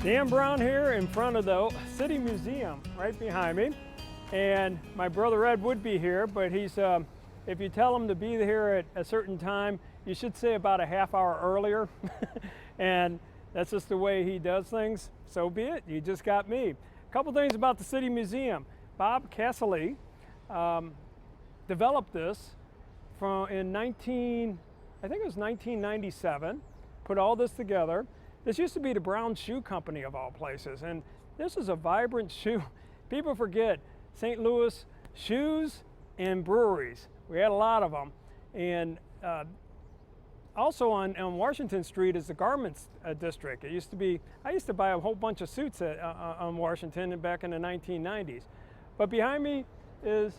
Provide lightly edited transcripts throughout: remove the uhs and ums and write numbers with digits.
Dan Brown here in front of the City Museum right behind me. And my brother Ed would be here, but he's, if you tell him to be here at a certain time, you should say about a half hour earlier. And that's just the way he does things. So be it, you just got me. A couple things about the City Museum. Bob Casserly developed this in I think it was 1997, put all this together. This used to be the Brown Shoe Company of all places, and this is a vibrant shoe. People forget St. Louis shoes and breweries. We had a lot of them. And also on Washington Street is the garments district. It used to be, I used to buy a whole bunch of suits on Washington back in the 1990s. But behind me is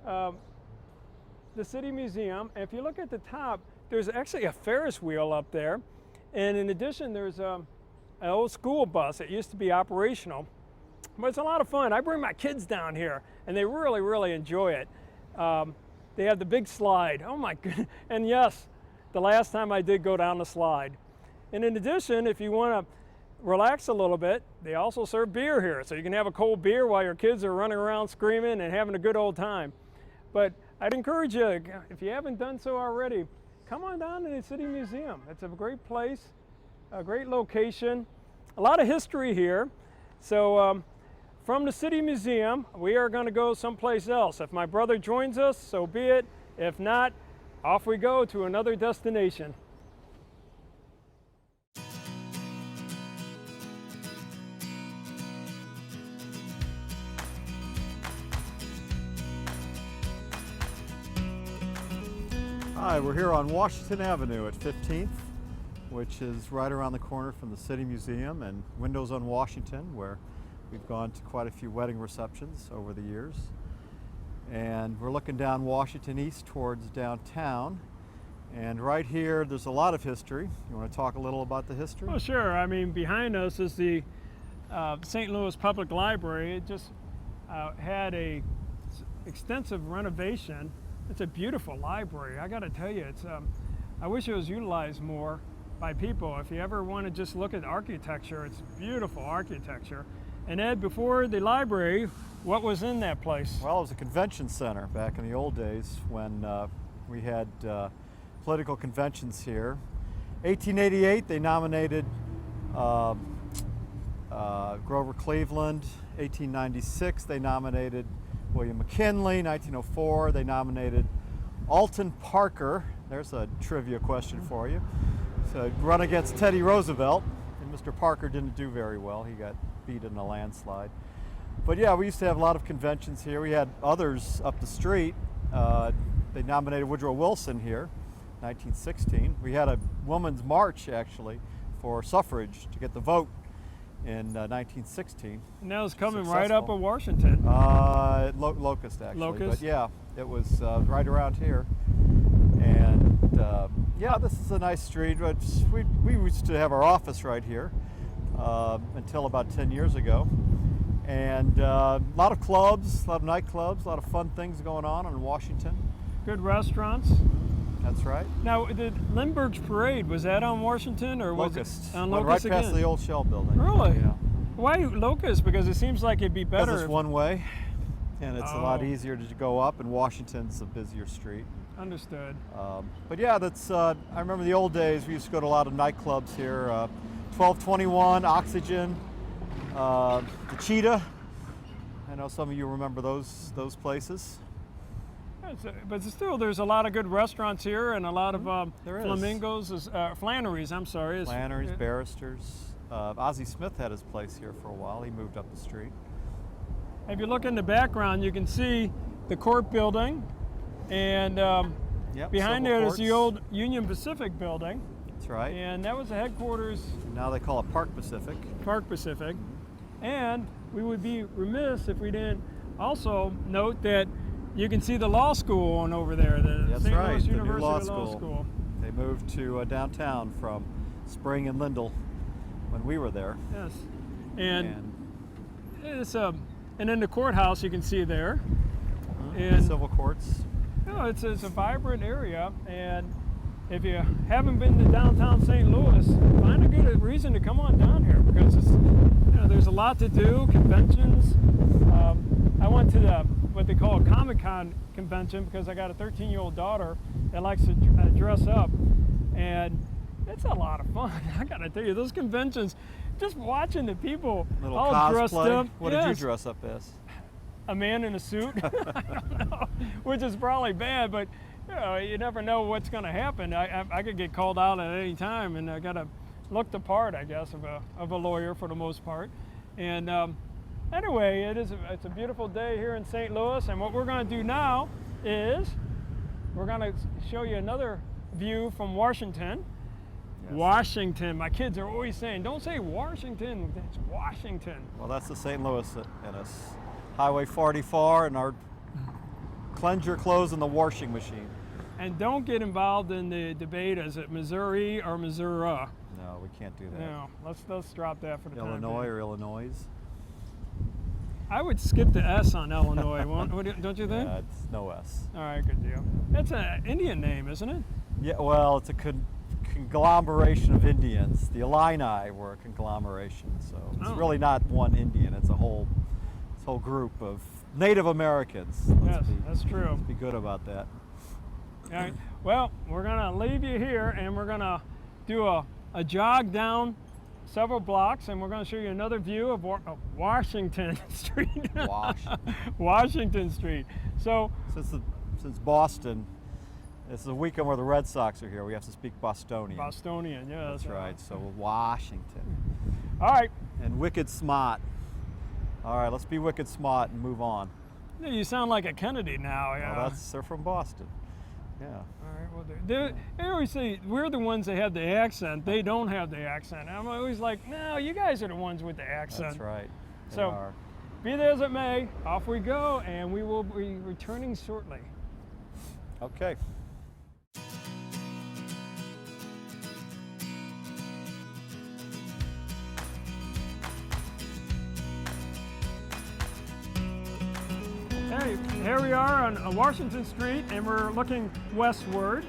the City Museum. And if you look at the top, there's actually a Ferris wheel up there. And in addition, there's an old school bus. It used to be operational, but it's a lot of fun. I bring my kids down here, and they really, really enjoy it. They have the big slide. Oh my goodness! And yes, the last time I did go down the slide. And in addition, if you want to relax a little bit, they also serve beer here, so you can have a cold beer while your kids are running around screaming and having a good old time. But I'd encourage you, if you haven't done so already, come on down to the City Museum. It's a great place, a great location, a lot of history here. So from the City Museum, we are going to go someplace else. If my brother joins us, so be it. If not, off we go to another destination. Hi, we're here on Washington Avenue at 15th, which is right around the corner from the City Museum and Windows on Washington, where we've gone to quite a few wedding receptions over the years. And we're looking down Washington East towards downtown. And right here, there's a lot of history. You want to talk a little about the history? Well, sure. I mean, behind us is the St. Louis Public Library. It just had a extensive renovation. It's a beautiful library. I got to tell you, it's. I wish it was utilized more by people. If you ever want to just look at architecture, it's beautiful architecture. And Ed, before the library, what was in that place? Well, it was a convention center back in the old days when we had political conventions here. 1888, they nominated Grover Cleveland. 1896, they nominated William McKinley. 1904, they nominated Alton Parker. There's a trivia question for you. So run against Teddy Roosevelt, and Mr. Parker didn't do very well. He got beat in a landslide. But yeah, we used to have a lot of conventions here. We had others up the street. They nominated Woodrow Wilson here, 1916. We had a women's march actually for suffrage to get the vote in 1916. And that was coming right up of Washington. Locust, actually. Locust? But yeah, it was right around here. And yeah, this is a nice street. We used to have our office right here until about 10 years ago. And a lot of clubs, a lot of nightclubs, a lot of fun things going on in Washington. Good restaurants. That's right. Now, the Lindbergh's Parade, was that on Washington or was Locust. it on Went Locust right past again? the old Shell building. Really? Yeah. Why Locust? Because it seems like it'd be better. Because it's one way, and it's a lot Oh. easier to go up, and Washington's a busier street. Understood. But yeah, that's. I remember the old days. We used to go to a lot of nightclubs here. 1221, Oxygen, the Cheetah. I know some of you remember those places. But still, there's a lot of good restaurants here and a lot of There is. Flamingos, Flannery's, I'm sorry. Flannery's, Barristers. Ozzie Smith had his place here for a while. He moved up the street. If you look in the background, you can see the court building, and Yep, behind civil there is the courts. old Union Pacific building, That's right. and that was the headquarters, Now they call it Park Pacific. Park Pacific. And we would be remiss if we didn't also note that you can see the law school on over there, the That's St. right, Louis the new University law Law School. They moved to downtown from Spring and Lindell when we were there. Yes, and it's and then the courthouse you can see there, and civil courts. you know, it's a vibrant area, and if you haven't been to downtown St. Louis, find a good reason to come on down here, because it's, there's a lot to do, conventions. I went to what they call a Comic-Con convention because I got a 13-year-old daughter that likes to dress up, and it's a lot of fun. I gotta tell you, those conventions, just watching the people Little all cosplay. dressed up. What did you dress up as? A man in a suit, I don't know, which is probably bad, but you never know what's going to happen. I could get called out at any time, and I got to look the part, I guess, of a lawyer for the most part. And anyway, it's a beautiful day here in St. Louis, and what we're going to do now is we're going to show you another view from Washington. Yes. Washington. My kids are always saying, don't say Washington, it's Washington. Well, that's the St. Louis in us. Highway 44 and our cleanse your clothes in the washing machine. And don't get involved in the debate, is it Missouri or Missouri? No, we can't do that. No, let's drop that for the time being. Illinois or Illinois? I would skip the S on Illinois, don't you think? Yeah, it's no S. All right, good deal. That's an Indian name, isn't it? Yeah, well, it's a conglomeration of Indians. The Illini were a conglomeration, so it's really not one Indian. It's a whole group of Native Americans. Yes, that's true. Let's be good about that. All right. Well, we're going to leave you here, and we're going to do a jog down several blocks, and we're going to show you another view of Washington Street. Washington Street. So since Boston, this is a weekend where the Red Sox are here. We have to speak Bostonian. Bostonian, yeah. That's right. So Washington. All right. And wicked smart. All right, let's be wicked smart and move on. Yeah, you sound like a Kennedy now. Yeah. Well, they're from Boston. Yeah. All right. Well, they always say we're the ones that have the accent. They don't have the accent. I'm always like, no, you guys are the ones with the accent. That's right. So, be that as it may, off we go, and we will be returning shortly. Okay. Hey, here we are on Washington Street, and we're looking westward.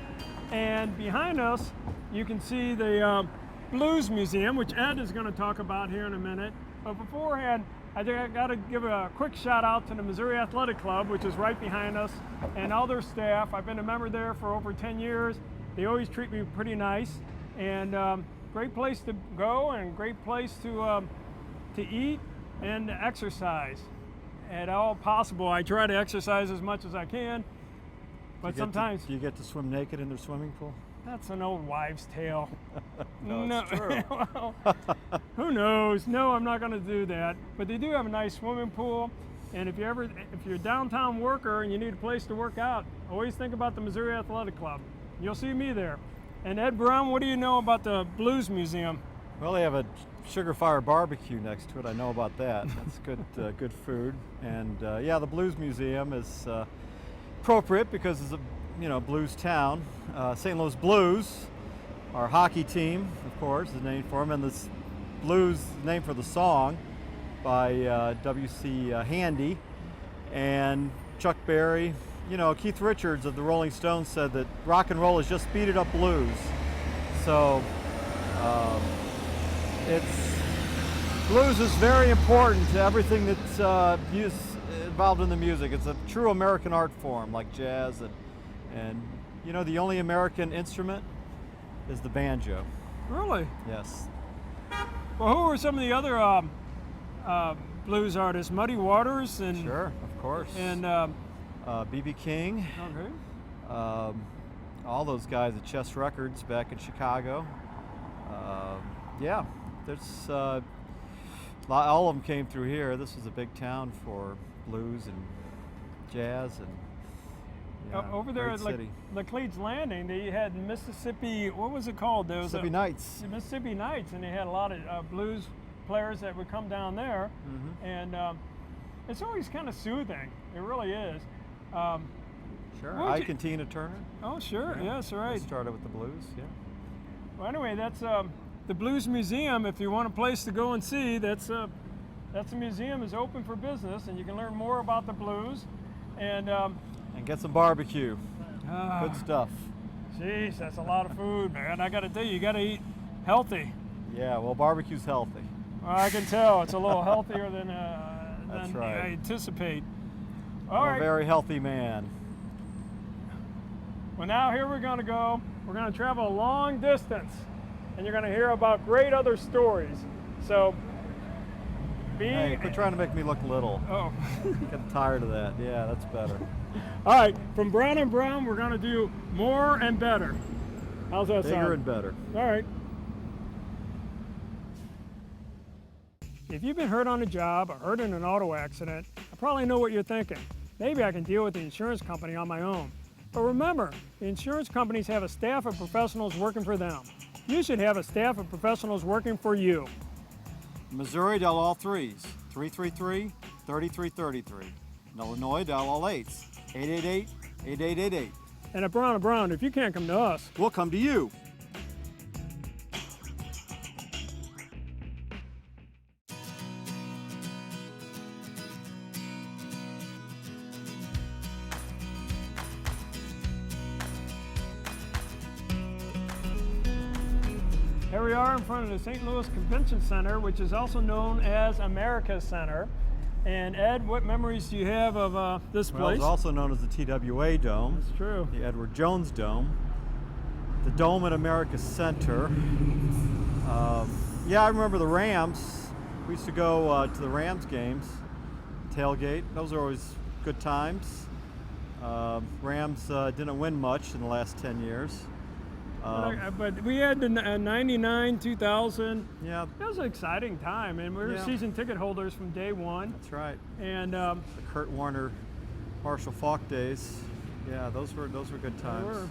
And behind us, you can see the Blues Museum, which Ed is going to talk about here in a minute. But beforehand, I think I got to give a quick shout out to the Missouri Athletic Club, which is right behind us, and all their staff. I've been a member there for over 10 years. They always treat me pretty nice, and great place to go, and great place to eat and exercise. At all possible, I try to exercise as much as I can, but sometimes... Do you get to swim naked in their swimming pool? That's an old wives' tale. No, it's true. Well, who knows? No, I'm not going to do that. But they do have a nice swimming pool, and if you're a downtown worker and you need a place to work out, always think about the Missouri Athletic Club. You'll see me there. And Ed Brown, what do you know about the Blues Museum? Well, they have a Sugar Fire barbecue next to it. I know about that. That's good food. And yeah, the Blues Museum is appropriate because it's a blues town. St. Louis Blues, our hockey team, of course, is named for them, and this blues is named for the song by W.C. Handy and Chuck Berry. Keith Richards of the Rolling Stones said that rock and roll is just speeded up blues. So blues is very important to everything that's involved in the music. It's a true American art form, like jazz, and the only American instrument is the banjo. Really? Yes. Well, who are some of the other blues artists? Muddy Waters and sure, of course. And B.B. King. Okay. All those guys at Chess Records back in Chicago. Yeah, there's all of them came through here. This was a big town for blues and jazz, and over there at Laclede's Landing, they had Mississippi. What was it called? There was Mississippi Nights. Mississippi Nights, and they had a lot of blues players that would come down there, and it's always kind of soothing. It really is. Sure. Ike and Tina Turner. Oh, sure. Yeah. Yes, right. They started with the blues. Yeah. Well, anyway, that's the Blues Museum. If you want a place to go and see, that's a museum is open for business, and you can learn more about the blues, and get some barbecue. Good stuff. Jeez, that's a lot of food, man. I got to tell you, you got to eat healthy. Yeah, well, barbecue's healthy. Well, I can tell it's a little healthier than right. I anticipate. I'm All a right. very healthy man. Well, now here we're going to go. We're going to travel a long distance, and you're going to hear about great other stories. So, Hey, quit trying to make me look little. Oh. Getting tired of that. Yeah, that's better. All right, from Brown and Brown, we're going to do more and better. How's that sound? Bigger and better. All right. If you've been hurt on a job or hurt in an auto accident, I probably know what you're thinking. Maybe I can deal with the insurance company on my own. But remember, the insurance companies have a staff of professionals working for them. You should have a staff of professionals working for you. Missouri, dial all 3s, 333-3333. In Illinois, dial all 8s, 888-8888. And at Brown and Brown, if you can't come to us, We'll come to you. here we are in front of the St. Louis Convention Center, which is also known as America Center. And Ed, what memories do you have of this Well, place? it's also known as the TWA Dome, That's true. the Edward Jones Dome, the Dome at America Center. Yeah, I remember the Rams. We used to go to the Rams games, tailgate. Those are always good times. Rams didn't win much in the last 10 years. But we had the 99, 2000. Yeah, That was an exciting time, and we were Yeah. season ticket holders from day one. that's right. And The Kurt Warner, Marshall Faulk days. Yeah, those were good times.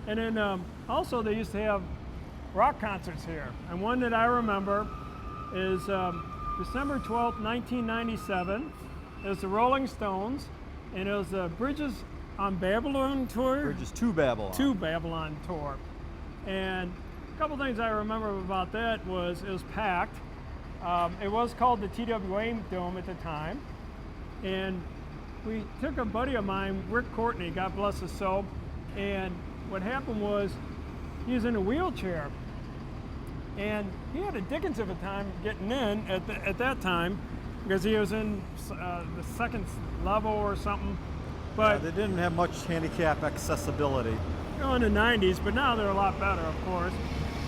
And then also they used to have rock concerts here. And one that I remember is December 12th, 1997. It was the Rolling Stones, and it was the Bridges on Babylon tour. Bridges to Babylon. To Babylon tour. And a couple things I remember about that was it was packed. It was called the TWA Dome at the time. And we took a buddy of mine, Rick Courtney, God bless his soul, and what happened was he was in a wheelchair. And he had a dickens of a time getting in at that time because he was in the second level or something. But They didn't have much handicap accessibility. in the 90s, but now they're a lot better, of course.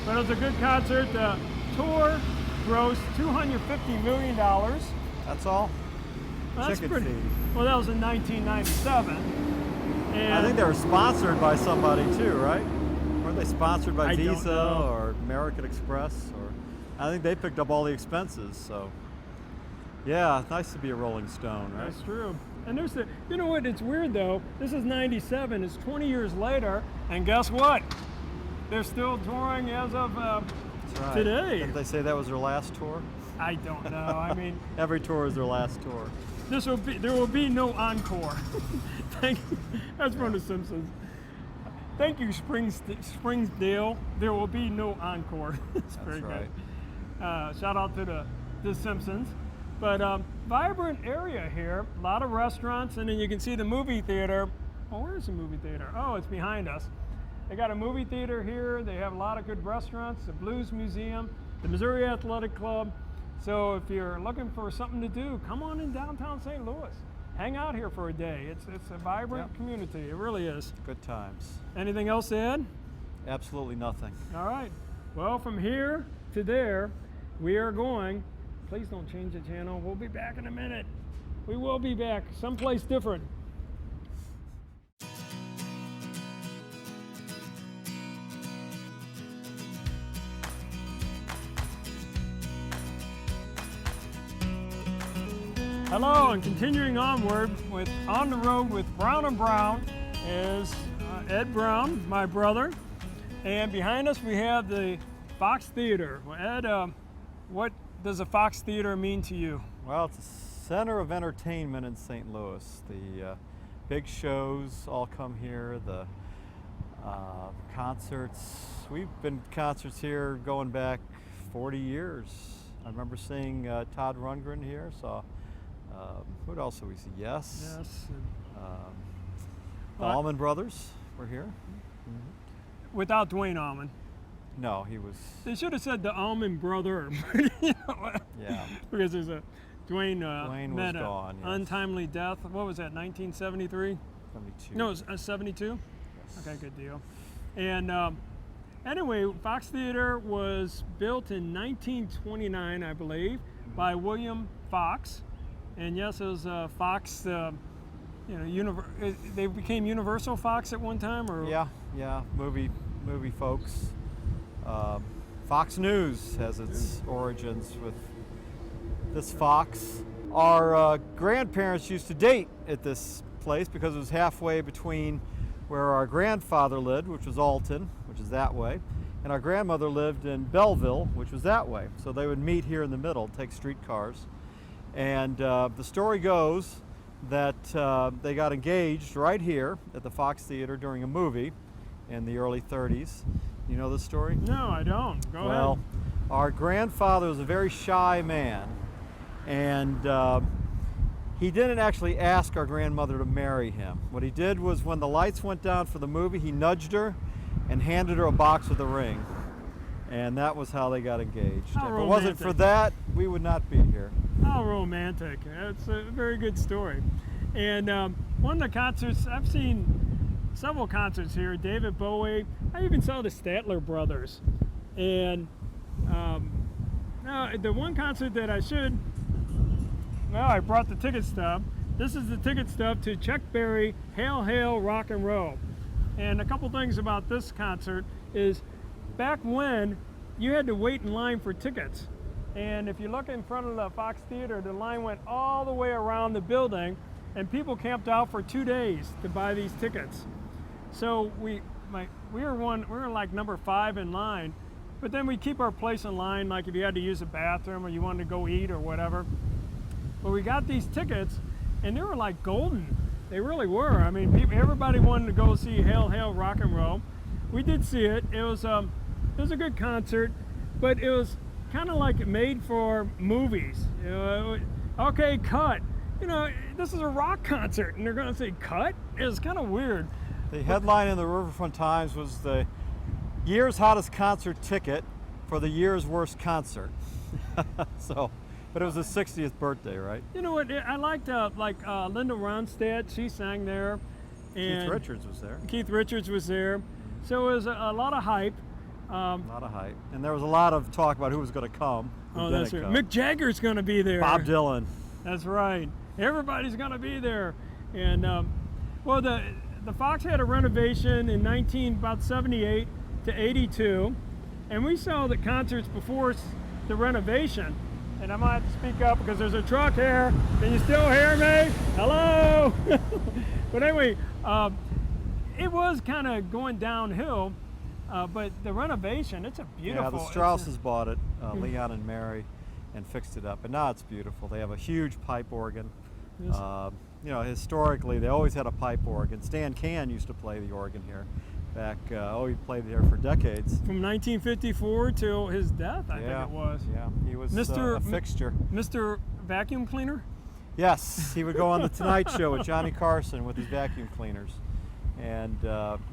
But it was a good concert. The tour grossed $250 million. That's all? That's Ticket pretty. fee. Well, that was in 1997. And I think they were sponsored by somebody too, right? Weren't they sponsored by I don't Visa know. or American Express? Or I think they picked up all the expenses. So, yeah, nice to be a Rolling Stone, right? That's true. And there's the, you know what, it's weird though, this is 97, it's 20 years later, and guess what? They're still touring as of That's right. today. Didn't they say that was their last tour? I don't know, I mean, Every tour is their last tour. there will be no encore. That's from The Simpsons. Thank you, Springsdale. There will be no encore. It's very right. good. Shout out to the Simpsons. But vibrant area here, a lot of restaurants, and then you can see the movie theater. Oh, where's the movie theater? Oh, it's behind us. They got a movie theater here. They have a lot of good restaurants, the Blues Museum, the Missouri Athletic Club. So if you're looking for something to do, come on in downtown St. Louis. Hang out here for a day. It's a vibrant community. It really is. Good times. Anything else to add? Absolutely nothing. All right. Well, from here to there, we are going. Please don't change the channel. We'll be back in a minute. We will be back someplace different. Hello, and continuing onward with On the Road with Brown and Brown is Ed Brown, my brother. And behind us we have the Fox Theater. Well, Ed, what does a Fox Theater mean to you? Well, it's a center of entertainment in St. Louis. The big shows all come here, the concerts. We've been to concerts here going back 40 years. I remember seeing Todd Rundgren here, saw, what else did we see? Yes. Yes. The Allman Brothers were here. without Dwayne Allman. No, he was. They should have said the Allman brother. Yeah. Because there's a Dwayne, Dwayne was met a gone, yes. untimely death. What was that? 1973? 72. No, it was 72. Yes. Okay, good deal. And anyway, Fox Theater was built in 1929, I believe, by William Fox. And yes, it was Fox. They became Universal Fox at one time, or Yeah, movie folks. Fox News has its origins with this Fox. Our grandparents used to date at this place because it was halfway between where our grandfather lived, which was Alton, which is that way, and our grandmother lived in Belleville, which was that way. So they would meet here in the middle, take streetcars. And the story goes that they got engaged right here at the Fox Theater during a movie in the early 30s. You know this story? No, I don't. Go Well, ahead. our grandfather was a very shy man, and he didn't actually ask our grandmother to marry him. What he did was when the lights went down for the movie, he nudged her and handed her a box with a ring. And that was how they got engaged. How If it wasn't for romantic. that, we would not be here. How romantic. That's a very good story. And one of the concerts, I've seen several concerts here, David Bowie. I even saw the Statler Brothers. And the one concert that I brought the ticket stub. This is the ticket stub to Chuck Berry, Hail, Hail, Rock and Roll. And a couple things about this concert is back when you had to wait in line for tickets. And if you look in front of the Fox Theater, the line went all the way around the building, and people camped out for 2 days to buy these tickets. So we were like number 5 in line, but then we keep our place in line, like if you had to use a bathroom or you wanted to go eat or whatever. But we got these tickets, and they were like golden. They really were. I mean, everybody wanted to go see Hail, Hail, Rock and Roll. We did see it. It was a good concert, but it was kind of like made for movies. You know, okay, cut. You know, this is a rock concert, and they're going to say cut? It was kind of weird. The headline in the Riverfront Times was the year's hottest concert ticket for the year's worst concert. But it was his 60th birthday, right? You know what? I liked Linda Ronstadt. She sang there. And Keith Richards was there. Keith Richards was there. So it was a lot of hype. A lot of hype. And there was a lot of talk about who was going to come. Oh, that's right. Mick Jagger's going to be there. Bob Dylan. That's right. Everybody's going to be there. And the Fox had a renovation in about 78 to 82, and we saw the concerts before the renovation. And I might have to speak up because there's a truck here. Can you still hear me? Hello? But anyway, it was kind of going downhill, but the renovation, it's a beautiful. Yeah, the Strausses bought it, Leon and Mary, and fixed it up. And now it's beautiful. They have a huge pipe organ. Yes. You know, historically, they always had a pipe organ. Stan Can used to play the organ here back, he played here for decades. From 1954 till his death, I think it was. Yeah, he was a fixture. Mr. Vacuum Cleaner? Yes, he would go on the Tonight Show with Johnny Carson with his vacuum cleaners. And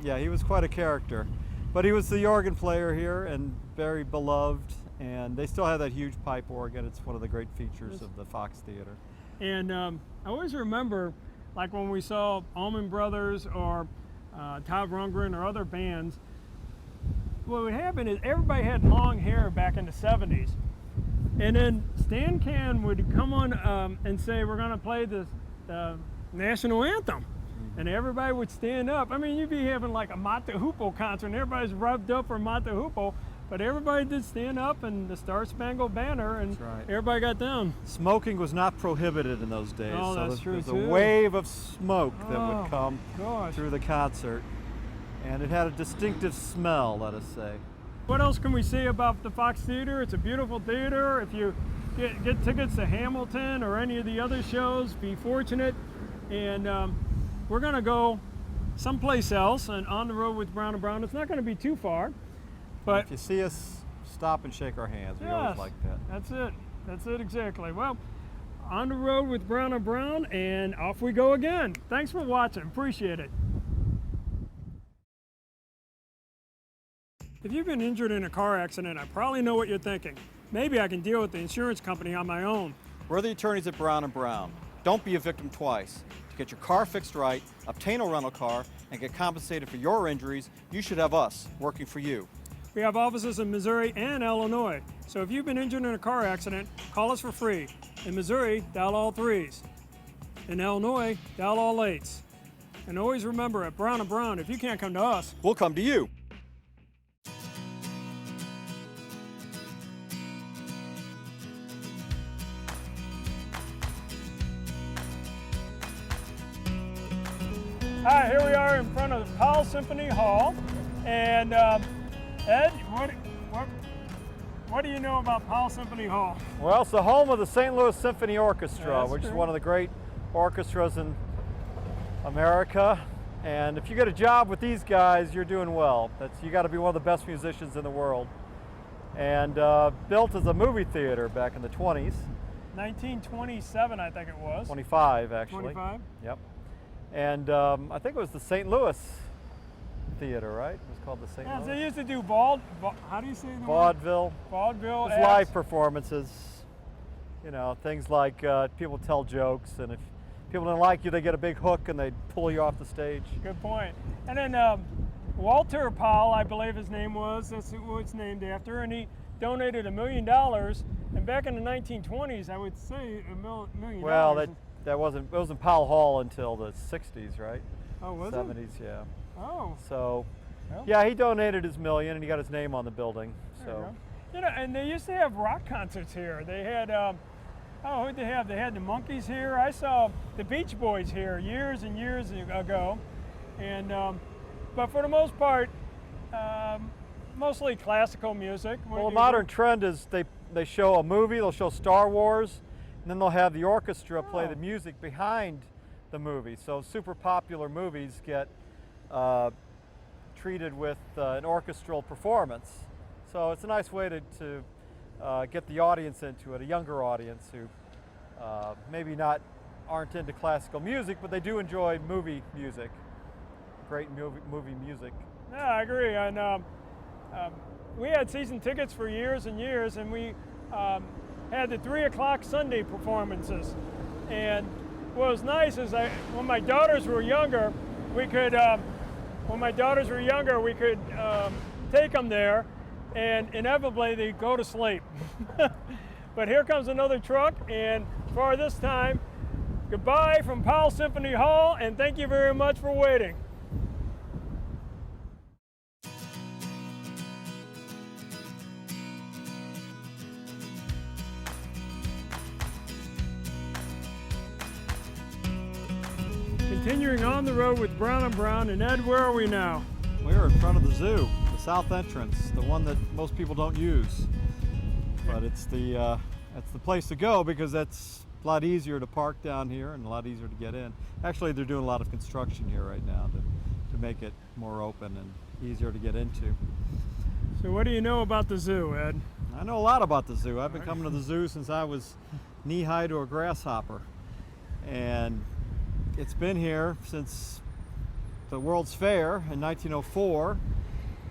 yeah, he was quite a character. But he was the organ player here and very beloved. And they still have that huge pipe organ. It's one of the great features of the Fox Theater. And I always remember, like when we saw Allman Brothers or Todd Rundgren or other bands, what would happen is everybody had long hair back in the 70s. And then Stan Can would come on and say, we're going to play the national anthem. And everybody would stand up. I mean, you'd be having like a Mata Hoople concert and everybody's revved up for Mata Hoople, but everybody did stand up and the Star Spangled Banner, and everybody got down. Smoking was not prohibited in those days. Oh, that's true there's too. a wave of smoke that would come Gosh. through the concert. And it had a distinctive smell, let us say. What else can we say about the Fox Theater? It's a beautiful theater. If you get tickets to Hamilton or any of the other shows, be fortunate. And we're going to go someplace else and on the road with Brown & Brown. It's not going to be too far. But if you see us, stop and shake our hands. We always like that. That's it. That's it exactly. Well, on the road with Brown & Brown, and off we go again. Thanks for watching. Appreciate it. If you've been injured in a car accident, I probably know what you're thinking. Maybe I can deal with the insurance company on my own. We're the attorneys at Brown & Brown. Don't be a victim twice. To get your car fixed right, obtain a rental car, and get compensated for your injuries, you should have us working for you. We have offices in Missouri and Illinois. So if you've been injured in a car accident, call us for free. In Missouri, dial all 3s. In Illinois, dial all 8s. And always remember, at Brown & Brown, if you can't come to us, We'll come to you. Hi, here we are in front of Powell Symphony Hall. And Ed, what do you know about Powell Symphony Hall? Well, it's the home of the St. Louis Symphony Orchestra, That's which is true. one of the great orchestras in America. And if you get a job with these guys, you're doing well. You got to be one of the best musicians in the world. And built as a movie theater back in the 20s. 1927, I think it was. 25, actually. 25? Yep. And I think it was the St. Louis Theater, right? It was called the St. Yeah, Louis. they used to do how do you say the word? Vaudeville. Vaudeville. It's live performances. You know, things like people tell jokes, and if people don't like you, they get a big hook and they pull you off the stage. Good point. And then Walter Powell, I believe his name was, that's who it's named after, and he donated $1 million. And back in the 1920s, I would say $1 million. Well, it wasn't Powell Hall until the 60s, right? Oh, was 70s, it? yeah. Oh. So, Well. yeah, he donated his $1 million and he got his name on the building. There you So, go. You know, and they used to have rock concerts here. They had, who'd they have? They had the Monkees here. I saw the Beach Boys here years and years ago. And, but for the most part, mostly classical music. well, the modern trend is they show a movie, they'll show Star Wars, and then they'll have the orchestra play the music behind the movie. So super popular movies get treated with an orchestral performance. So it's a nice way to get the audience into it, a younger audience who maybe aren't into classical music, but they do enjoy movie music, great movie music. Yeah, I agree. And we had season tickets for years and years, and we had the 3 o'clock Sunday performances. And what was nice is when my daughters were younger, we could take them there, and inevitably they'd go to sleep. But here comes another truck, and for this time, goodbye from Powell Symphony Hall, and thank you very much for waiting. Continuing on the road with Brown & Brown, and Ed, where are we now? We're in front of the zoo, the south entrance, the one that most people don't use. But it's the place to go because that's a lot easier to park down here and a lot easier to get in. Actually, they're doing a lot of construction here right now to make it more open and easier to get into. So what do you know about the zoo, Ed? I know a lot about the zoo. I've been coming to the zoo since I was knee-high to a grasshopper. And it's been here since the World's Fair in 1904,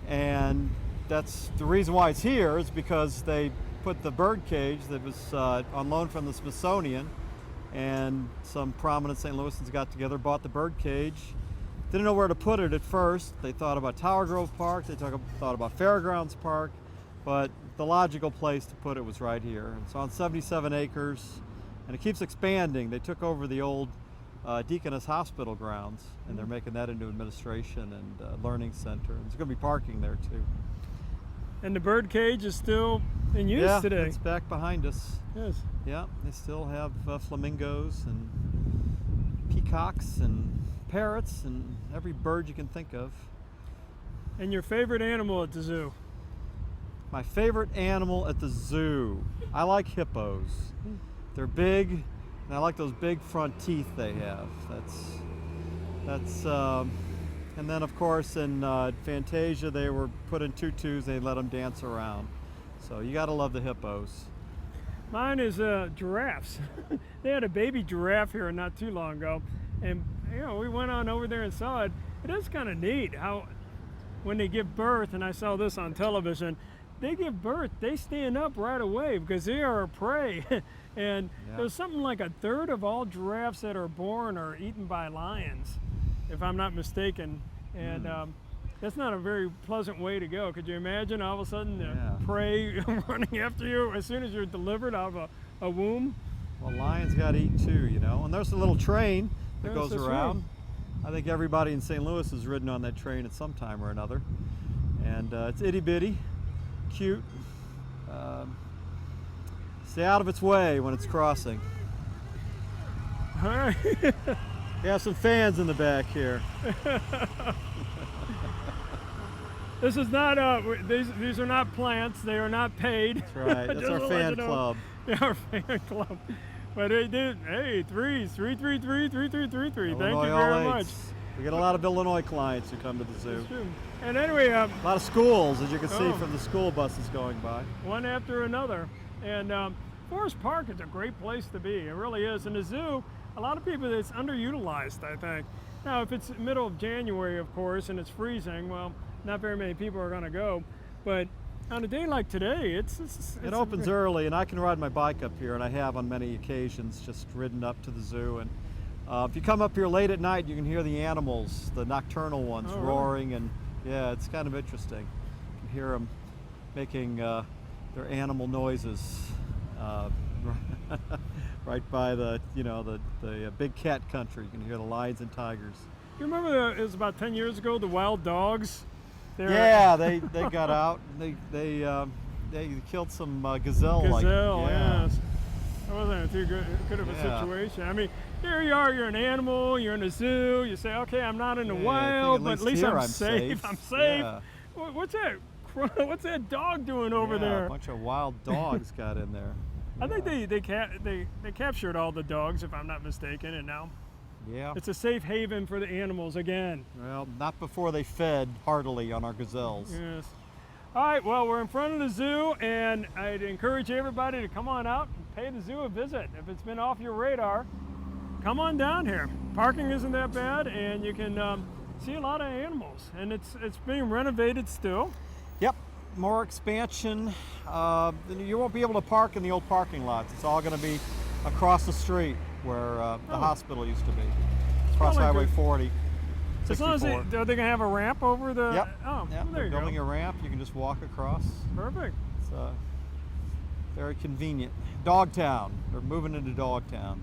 and that's the reason why it's here is because they put the bird cage that was on loan from the Smithsonian, and some prominent St. Louisans got together, bought the bird cage, didn't know where to put it at first. They thought about Tower Grove Park, they thought about Fairgrounds Park, but the logical place to put it was right here. It's on 77 acres, and it keeps expanding. They took over the old Deaconess Hospital grounds, and they're making that into administration and learning center. There's going to be parking there too. And the bird cage is still in use today. Yeah, it's back behind us. Yes. Yeah, they still have flamingos and peacocks and parrots and every bird you can think of. And your favorite animal at the zoo? My favorite animal at the zoo, I like hippos. They're big, and I like those big front teeth they have. And then of course in Fantasia they were put in tutus. They let them dance around. So you got to love the hippos. Mine is giraffes. They had a baby giraffe here not too long ago, and we went on over there and saw it. It is kind of neat how when they give birth, and I saw this on television, they give birth, they stand up right away because they are a prey. And there's something like a third of all giraffes that are born are eaten by lions, if I'm not mistaken. And that's not a very pleasant way to go. Could you imagine all of a sudden the prey running after you as soon as you're delivered out of a womb? Well, lions got to eat too, you know. And there's a little train that goes around. I think everybody in St. Louis has ridden on that train at some time or another. And it's itty bitty, cute. Stay out of its way when it's crossing. All right. We have some fans in the back here. This is not, these are not plants, they are not paid. That's right, that's our fan club. Yeah, our fan club. But they did, hey, 3333333. Thank you very much. We get a lot of Illinois clients who come to the zoo. That's true. And anyway, a lot of schools, as you can see from the school buses going by. One after another. And Forest Park is a great place to be. It really is. And the zoo, a lot of people, it's underutilized, I think. Now, if it's middle of January, of course, and it's freezing, well, not very many people are going to go. But on a day like today, it opens early, and I can ride my bike up here, and I have on many occasions just ridden up to the zoo. And if you come up here late at night, you can hear the animals, the nocturnal ones, roaring, and yeah, it's kind of interesting. You can hear them making their animal noises right by the big cat country. You can hear the lions and tigers. You remember it was about 10 years ago, the wild dogs? Yeah, they got out. They killed some gazelle. Yes. That wasn't too good of a situation. I mean, here you are, you're an animal, you're in a zoo, you say, okay, I'm not in the wild, but at least I'm safe. I'm safe. Yeah. What's that? What's that dog doing over there? A bunch of wild dogs got in there. I think they captured all the dogs, if I'm not mistaken, and now it's a safe haven for the animals again. Well, not before they fed heartily on our gazelles. Yes. All right, well, we're in front of the zoo, and I'd encourage everybody to come on out and pay the zoo a visit. If it's been off your radar, come on down here. Parking isn't that bad, and you can see a lot of animals, and it's being renovated still. Yep, more expansion. You won't be able to park in the old parking lots. It's all going to be across the street where the hospital used to be. Across Highway 40. As long as are they going to have a ramp over the... Yep. Oh, yep. Well, there you go. They're building a ramp. You can just walk across. Perfect. It's very convenient. Dogtown. They're moving into Dogtown.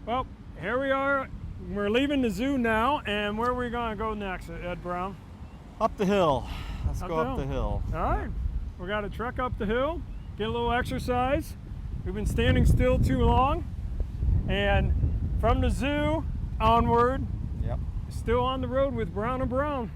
Well, here we are. We're leaving the zoo now, and where are we going to go next, Ed Brown? Up the hill. Let's go up the hill. All right. We got to trek up the hill, get a little exercise. We've been standing still too long. And from the zoo onward, still on the road with Brown and Brown.